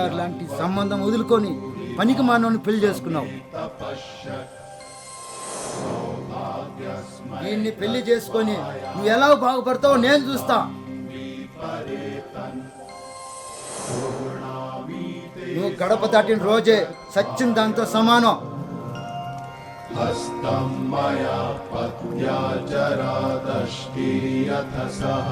గారు లాంటి సంబంధం వదులుకొని పనికి మానవుని పెళ్లి చేసుకున్నావు. దీన్ని పెళ్లి చేసుకొని నువ్వు ఎలా బాగుపడతావో నేను చూస్తా. నువ్వు గడప దాటిన రోజే సచ్చిన దాంతో సమానం. హస్తం మయా పత్యా జరాదష్టీయథ సహ.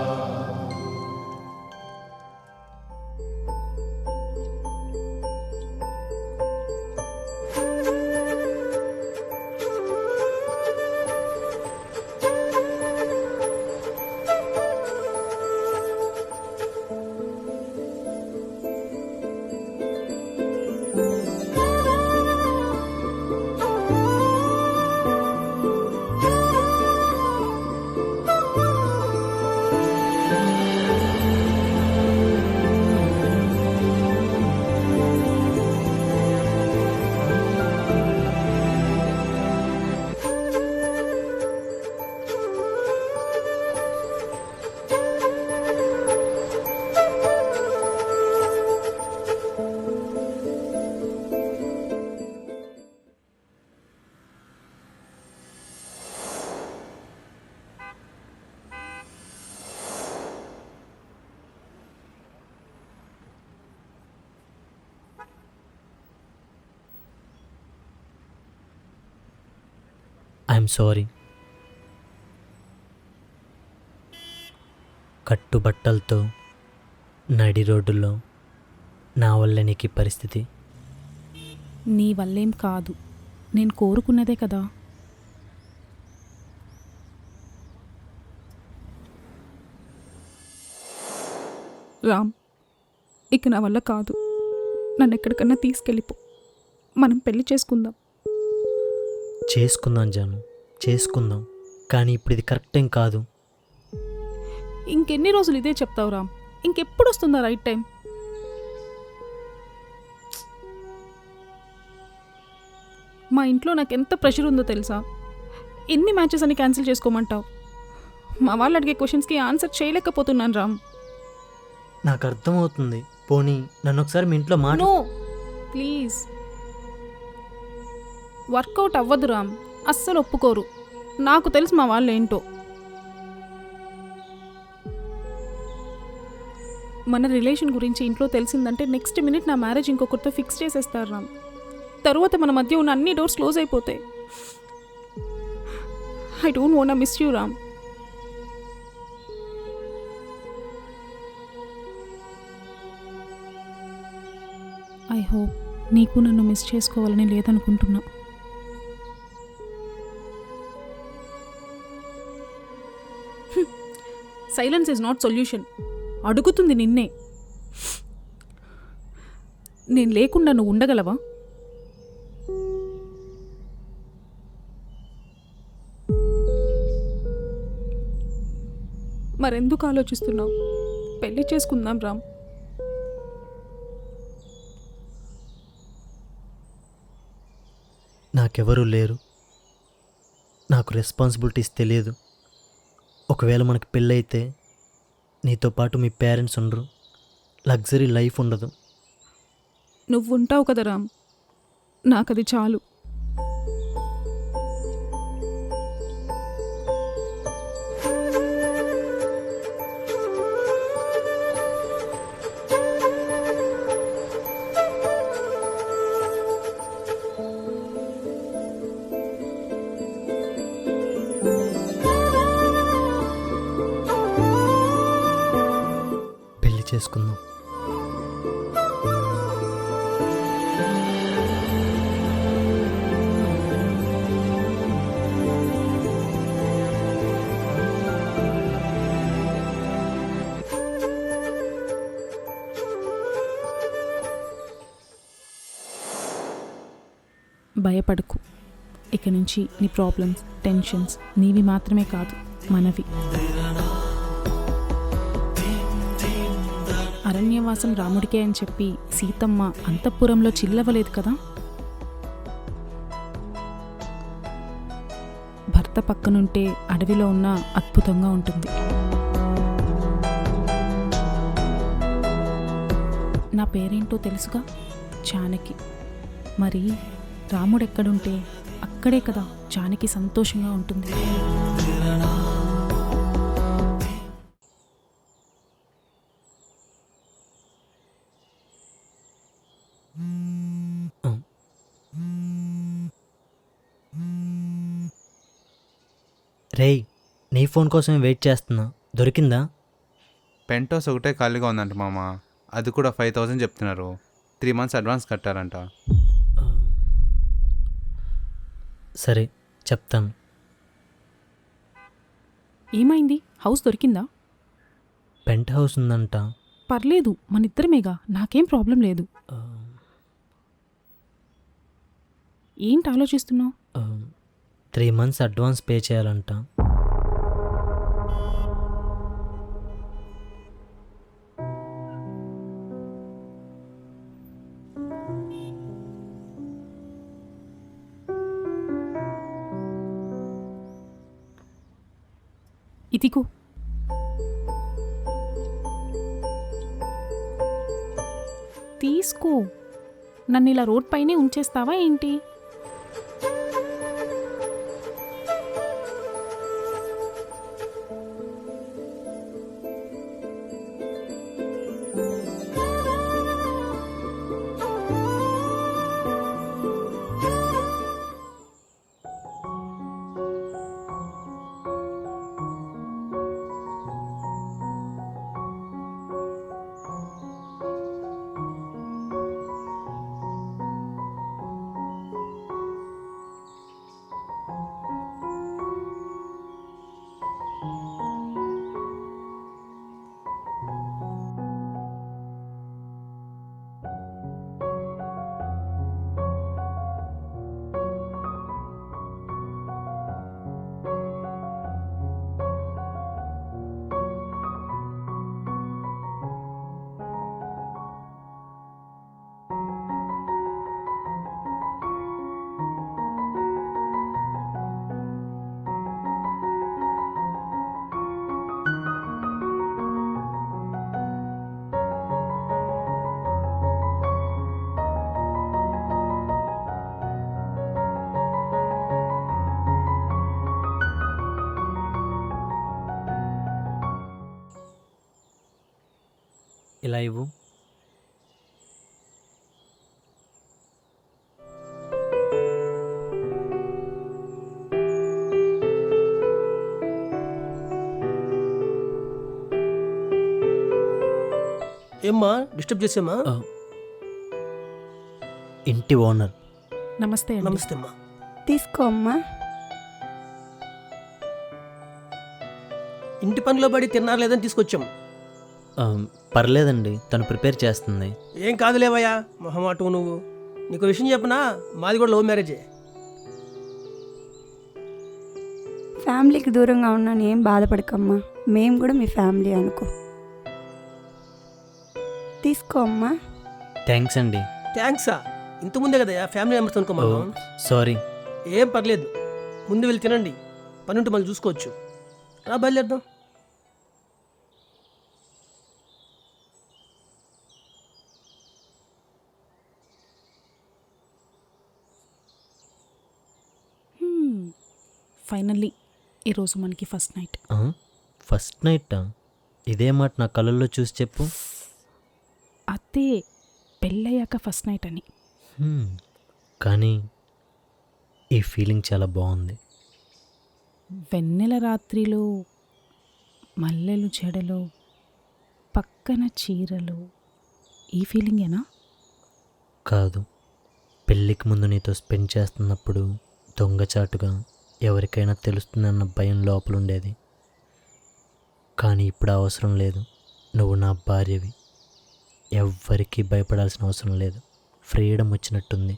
I'm sorry. కట్టుబట్టలతో నడి రోడ్డులో నా వల్ల నీకు ఈ పరిస్థితి. నీ వల్లేం కాదు, నేను కోరుకున్నదే కదా. రామ్, ఇక నా వల్ల కాదు. నన్ను ఎక్కడికన్నా తీసుకెళ్ళిపో. మనం పెళ్లి చేసుకుందాం. చేసుకుందాం జాను, చేసుకుందాం. కానీ ఇప్పుడు ఇది కరెక్ట్ టైం కాదు. ఇంకెన్ని రోజులు ఇదే చెప్తావు రామ్? ఇంకెప్పుడు వస్తుందా రైట్ టైం? మా ఇంట్లో నాకు ఎంత ప్రెషర్ ఉందో తెలుసా? ఎన్ని మ్యాచెస్ అని క్యాన్సిల్ చేసుకోమంటావు? మా వాళ్ళు అడిగే క్వశ్చన్స్కి ఆన్సర్ చేయలేకపోతున్నాను రామ్. నాకు అర్థమవుతుంది. పోనీ నన్ను ఒకసారి మీ ఇంట్లో నో ప్లీజ్. వర్కౌట్ అవ్వదు రామ్, అస్సలు ఒప్పుకోరు. నాకు తెలుసు మా వాళ్ళు ఏంటో. మన రిలేషన్ గురించి ఇంట్లో తెలిసిందంటే నెక్స్ట్ మినిట్ నా మ్యారేజ్ ఇంకొకరితో ఫిక్స్ చేసేస్తారు రామ్. తరువాత మన మధ్య ఉన్న అన్ని డోర్స్ క్లోజ్ అయిపోతాయి. I don't want miss you Ram. I hope నీకు నన్ను మిస్ చేసుకోవాలని లేదనుకుంటున్నా. Silence is not solution. అడుగుతుంది నిన్నే. నేను లేకుండా నువ్వు ఉండగలవా? మరెందుకు ఆలోచిస్తున్నావు? పెళ్లి చేసుకుందాం రామ్. నాకెవరూ లేరు. నాకు రెస్పాన్సిబిలిటీస్ తెలియదు. ఒకవేళ మనకు పెళ్ళైతే నీతో పాటు మీ పేరెంట్స్ ఉండరు, లగ్జరీ లైఫ్ ఉండదు. నువ్వు ఉంటావు కదా రామ్, నాకది చాలు. పెళ్లి చేసుకుందాం. భయపడకు. ఇక నుంచి నీ ప్రాబ్లమ్స్, టెన్షన్స్ నీవి మాత్రమే కాదు, మనవి. అరణ్యవాసం రాముడికే అని చెప్పి సీతమ్మ అంతఃపురంలో చిల్లవలేదు కదా. భర్త పక్కనుంటే అడవిలో ఉన్న అద్భుతంగా ఉంటుంది. నా పేరేంటో తెలుసుగా, జానకి. మరి రాముడు ఎక్కడుంటే అక్కడే కదా జానకి సంతోషంగా ఉంటుంది. రేయ్, నీ ఫోన్ కోసమే వెయిట్ చేస్తున్నా, దొరికిందా? పెంట్ హౌస్ ఒకటే ఖాళీగా ఉందంట మామ. అది కూడా 5,000 చెప్తున్నారు. 3 months అడ్వాన్స్ కట్టారంట. సరే, చెప్తాను. ఏమైంది? హౌస్ దొరికిందా? పెంట్ హౌస్ ఉందంట. పర్లేదు, మన ఇద్దరమేగా, నాకేం ప్రాబ్లం లేదు. ఏంటి ఆలోచిస్తున్నావు? 3 months అడ్వాన్స్ పే చేయాలంట. ఇదిగో. తీసుకో. నన్ను ఇలా రోడ్ పైనే ఉంచేస్తావా ఏంటి? ఇలా ఇవ్వు. ఏమ్మా డిస్టర్బ్ చేసామా? ఇంటి ఓనర్. నమస్తే అండి. నమస్తే అమ్మా. తీసుకో అమ్మా. ఇంటి పనిలో పడి తిన్నారు లేదని తీసుకొచ్చాం. పర్లేదండి, తను ప్రిపేర్ చేస్తుంది. ఏం కాదులేవయ్యా, మొహమాటం నువ్వు. నీకు విషయం చెప్పనా, మాది కూడా లవ్ మ్యారేజే. ఫ్యామిలీకి దూరంగా ఉన్నాను, ఏం బాధపడకమ్మా. మేము కూడా మీ ఫ్యామిలీ అనుకో. తీసుకో అమ్మా. థ్యాంక్స్ అండి. థ్యాంక్సా? ఇంతకుముందే కదయ్యా ఫ్యామిలీ మెంబర్స్ అనుకోమన్నాం. సారీ. ఏం పర్లేదు, ముందు వెళ్ళి తినండి, పని ఉంటే మళ్ళీ చూసుకోవచ్చు. రా బయలుదేరదాం. ఫైనల్లీ ఈరోజు మనకి ఫస్ట్ నైట్. ఫస్ట్ నైటా? ఇదే మాట నా కళ్ళల్లో చూసి చెప్పు. అదే పెళ్ళయ్యాక ఫస్ట్ నైట్ అని. కానీ ఈ ఫీలింగ్ చాలా బాగుంది. వెన్నెల రాత్రిలో మల్లెలు జడలో పక్కన చీరలు, ఈ ఫీలింగేనా? కాదు, పెళ్ళికి ముందు నీతో స్పెండ్ చేస్తున్నప్పుడు దొంగచాటుగా ఎవరికైనా తెలుస్తుందన్న భయం లోపలుండేది. కానీ ఇప్పుడు అవసరం లేదు. నువ్వు నా భార్యవి, ఎవ్వరికీ భయపడాల్సిన అవసరం లేదు. ఫ్రీడమ్ వచ్చినట్టుంది.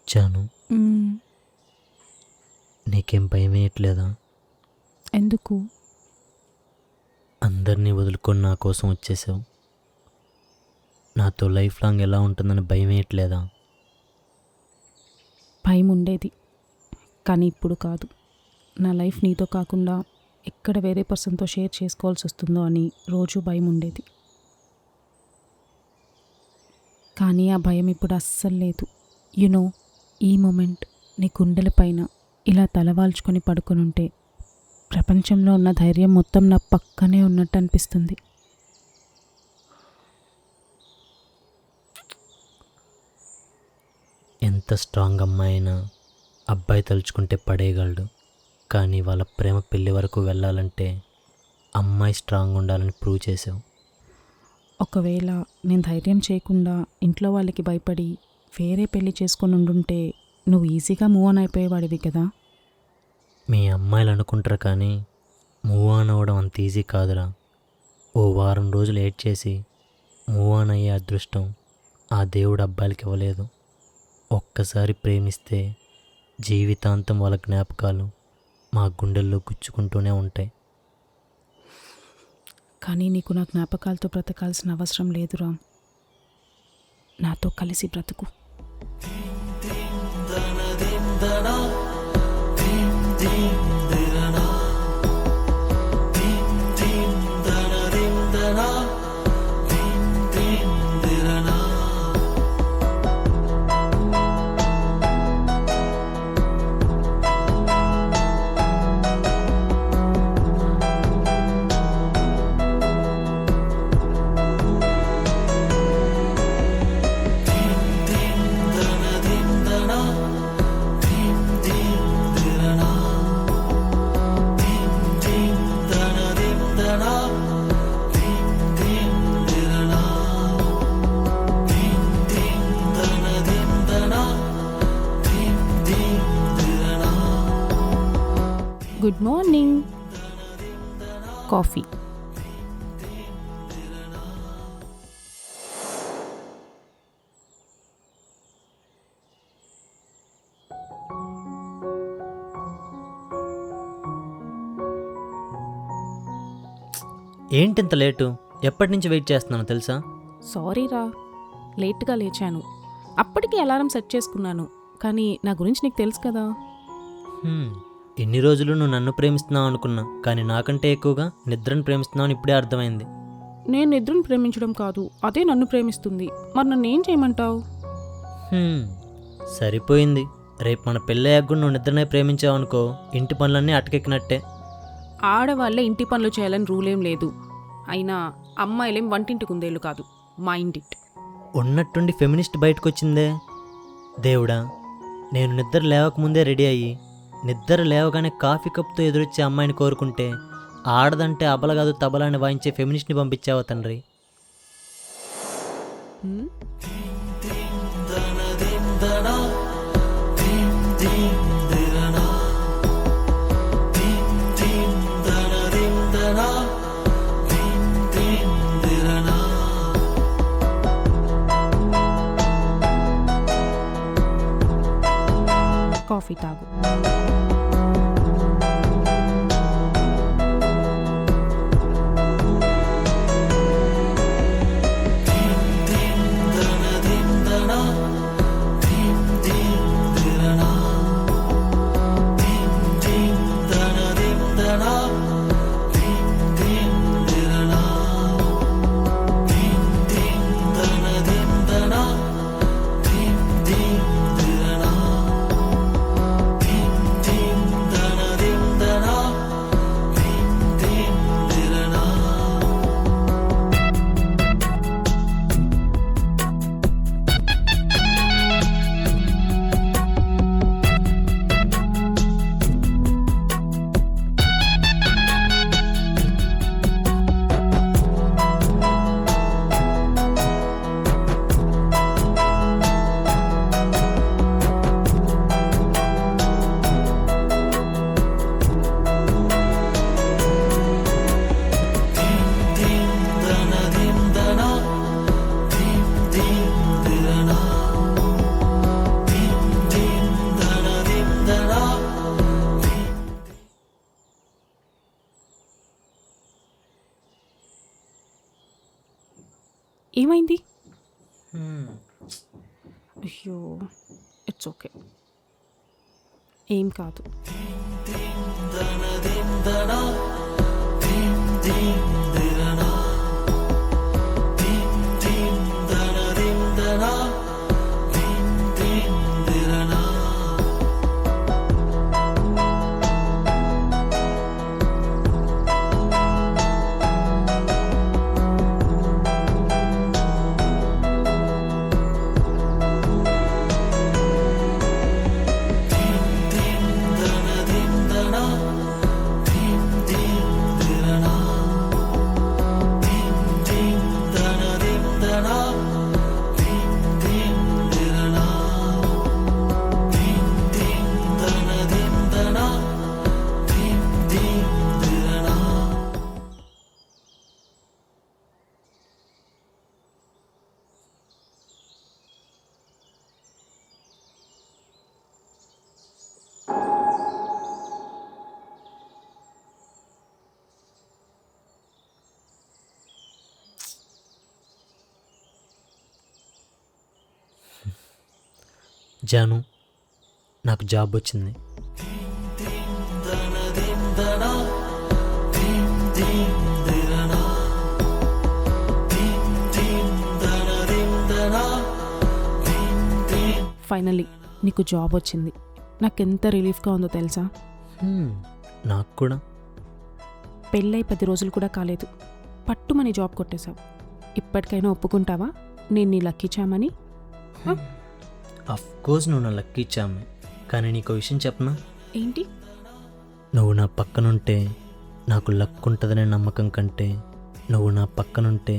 వచ్చాను. నీకేం భయం వేయట్లేదా? ఎందుకు? అందరినీ వదులుకొని నా కోసం వచ్చేసావు. నాతో లైఫ్ లాంగ్ ఎలా ఉంటుందని భయం వేయట్లేదా? భయం ఉండేది, కానీ ఇప్పుడు కాదు. నా లైఫ్ నీతో కాకుండా ఎక్కడ వేరే పర్సన్తో షేర్ చేసుకోవాల్సి వస్తుందో అని రోజు భయం ఉండేది. కానీ ఆ భయం ఇప్పుడు అస్సలు లేదు. యునో, ఈ మూమెంట్ నీ గుండెల పైన ఇలా తలవాల్చుకొని పడుకొని ఉంటే ప్రపంచంలో ఉన్న ధైర్యం మొత్తం నా పక్కనే ఉన్నట్టు అనిపిస్తుంది. ఎంత స్ట్రాంగ్ అమ్మాయి అయినా అబ్బాయి తలుచుకుంటే పడేయగలడు. కానీ వాళ్ళ ప్రేమ పెళ్లి వరకు వెళ్ళాలంటే అమ్మాయి స్ట్రాంగ్ ఉండాలని ప్రూవ్ చేసావు. ఒకవేళ నేను ధైర్యం చేయకుండా ఇంట్లో వాళ్ళకి భయపడి వేరే పెళ్లి చేసుకొని ఉండుంటే నువ్వు ఈజీగా మూవ్ ఆన్ అయిపోయేవాడివి కదా. మీ అమ్మాయిలు అనుకుంటారు కానీ మూవ్ ఆన్ అవ్వడం అంత ఈజీ కాదురా. ఓ వారం రోజులు ఏడ్ చేసి మూవ్ ఆన్ అయ్యే అదృష్టం ఆ దేవుడు అబ్బాయిలకి ఇవ్వలేదు. ఒక్కసారి ప్రేమిస్తే జీవితాంతం వాళ్ళ జ్ఞాపకాలు మా గుండెల్లో గుచ్చుకుంటూనే ఉంటాయి. కానీ నీకు నా జ్ఞాపకాలతో బ్రతకాల్సిన అవసరం లేదురా. నాతో కలిసి బ్రతుకు. Good morning. కాఫీ. ఏంటి ఇంత లేటు? ఎప్పటి నుంచి వెయిట్ చేస్తున్నాను తెలుసా? సారీరా, లేట్గా లేచాను. అప్పటికి అలారం సెట్ చేసుకున్నాను, కానీ నా గురించి నీకు తెలుసు కదా. ఇన్ని రోజులు నువ్వు నన్ను ప్రేమిస్తున్నావు అనుకున్నా, కానీ నాకంటే ఎక్కువగా నిద్రను ప్రేమిస్తున్నావు అని ఇప్పుడే అర్థమైంది. నేను నిద్రను ప్రేమించడం కాదు, అదే నన్ను ప్రేమిస్తుంది. మరి నన్ను ఏం చేయమంటావు? సరిపోయింది. రేపు మన పెళ్ళయ్యాక కూడా నువ్వు నిద్రనే ప్రేమించావు అనుకో, ఇంటి పనులన్నీ అటకెక్కినట్టే. ఆడవాళ్ళే ఇంటి పనులు చేయాలని రూలేం లేదు. అయినా అమ్మాయిలేం వంటింటి కుందేళ్ళు కాదు, మైండ్ ఇట్. ఉన్నట్టుండి ఫెమినిస్ట్ బయటకు వచ్చిందే దేవుడా. నేను నిద్ర లేవకముందే రెడీ అయ్యి నిద్ర లేవగానే కాఫీ కప్తో ఎదురొచ్చే అమ్మాయిని కోరుకుంటే ఆడదంటే అబల కాదు తబలా అని వాయించే ఫెమినిస్ట్ని పంపించావా తండ్రి? కాఫీ తాగు. ఏమైంది? అయ్యో, ఇట్స్ ఓకే, ఏం కాదు. జాను, నాకు జాబ్ వచ్చింది. ఫైనల్లీ నీకు జాబ్ వచ్చింది. నాకెంత రిలీఫ్గా ఉందో తెలుసా? నాకు కూడా. పెళ్ళై 10 రోజులు కూడా కాలేదు, పట్టుమని జాబ్ కొట్టేశావు. ఇప్పటికైనా ఒప్పుకుంటావా నేను నీ లక్కీ చామని? కోర్స్ నువ్వు నా లక్కీ ఇచ్చామే, కానీ నీకు విషయం చెప్పనా? ఏంటి? నువ్వు నా పక్కనుంటే నాకు లక్ ఉంటుందనే నమ్మకం కంటే నువ్వు నా పక్కనుంటే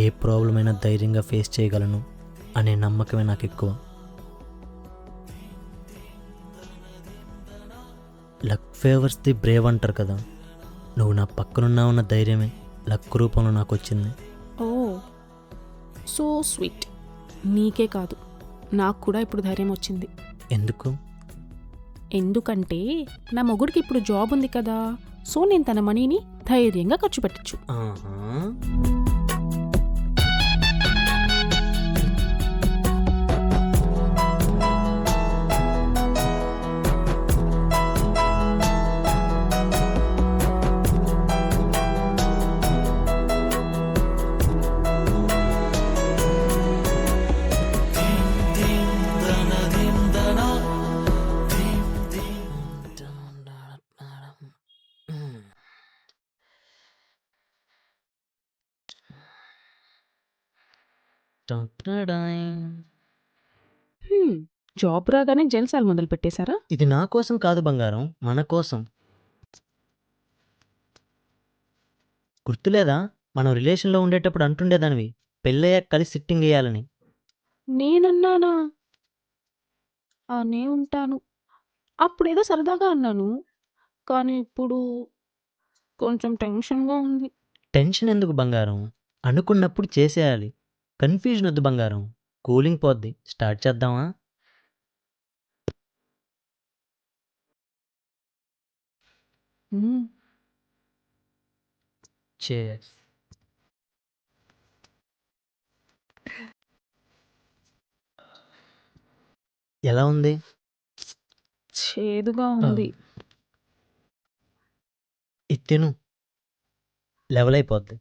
ఏ ప్రాబ్లం అయినా ధైర్యంగా ఫేస్ చేయగలను అనే నమ్మకమే నాకు ఎక్కువ. లక్ ఫేవర్స్ ది బ్రేవ్ అంటారు కదా, నువ్వు నా పక్కనున్నావన్న ధైర్యమే లక్ రూపంలో నాకు వచ్చింది. ఓ, సో స్వీట్. నీకే కాదు, నాకు కూడా ఇప్పుడు ధైర్యం వచ్చింది. ఎందుకు? ఎందుకంటే నా మొగుడికి ఇప్పుడు జాబ్ ఉంది కదా, సో నేను తన మనీని ధైర్యంగా ఖర్చు పెట్టచ్చు. ఆహా. జాబ్ రాగానే జల్సాలు మొదలు పెట్టేశారా? ఇది నా కోసం కాదు బంగారం, మన కోసం. గుర్తులేదా మనం రిలేషన్లో ఉండేటప్పుడు అంటుండేదానివి పెళ్ళయ్యాక కలిసి సిట్టింగ్ వేయాలని. నేనన్నానా? అనే ఉంటాను. అప్పుడేదో సరదాగా అన్నాను, కానీ ఇప్పుడు కొంచెం టెన్షన్గా ఉంది. టెన్షన్ ఎందుకు బంగారం, అనుకున్నప్పుడు చేసేయాలి. కన్ఫ్యూజన్ వద్దు బంగారం, కూలింగ్ పోద్ది. స్టార్ట్ చేద్దామా? Cheers. ఎలా ఉంది? చేదుగా ఉంది. ఇది తిను, లెవెల్ అయిపోద్ది.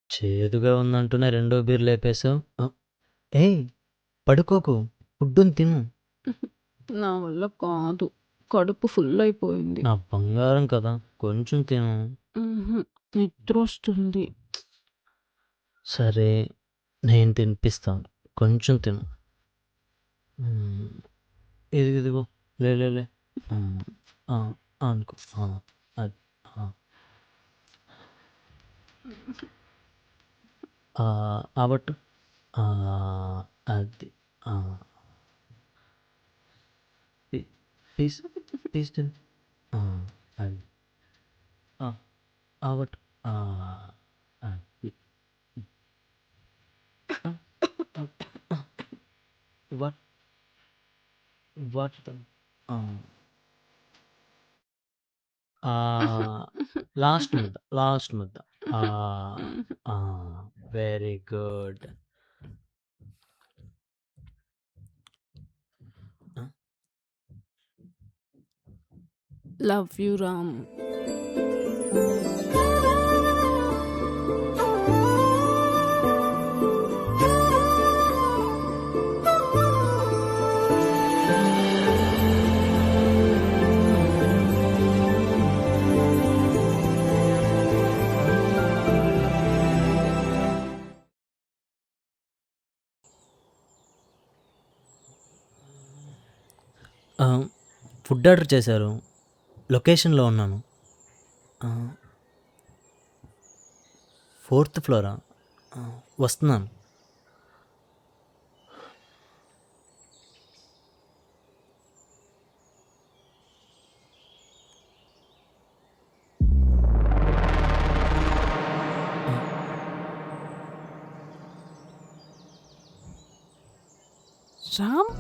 చేదుగా ఉందంటూనే 2వ బీర్ లేపేశావు. ఏయ్, పడుకోకు, ఫుడ్డుని తిను. నా వల్ల కాదు, కడుపు ఫుల్ అయిపోయింది. నా బంగారం కదా, కొంచెం తిను. నిద్ర వస్తుంది. సరే, నేను తినిపిస్తాను, కొంచెం తిను. ఇదిగో, లే లే లే. అనుకో, అది ఆబట్టు, అది తీసు తీస్తుంది, అది ఆబట్టు, అది వాట్ వాట్ లాస్ట్ ముద్ద, లాస్ట్ ముద్ద. Very good. Love you Ram. Food order చేశారు, లొకేషన్లో ఉన్నాను. 4th flora? వస్తున్నాను. రామ్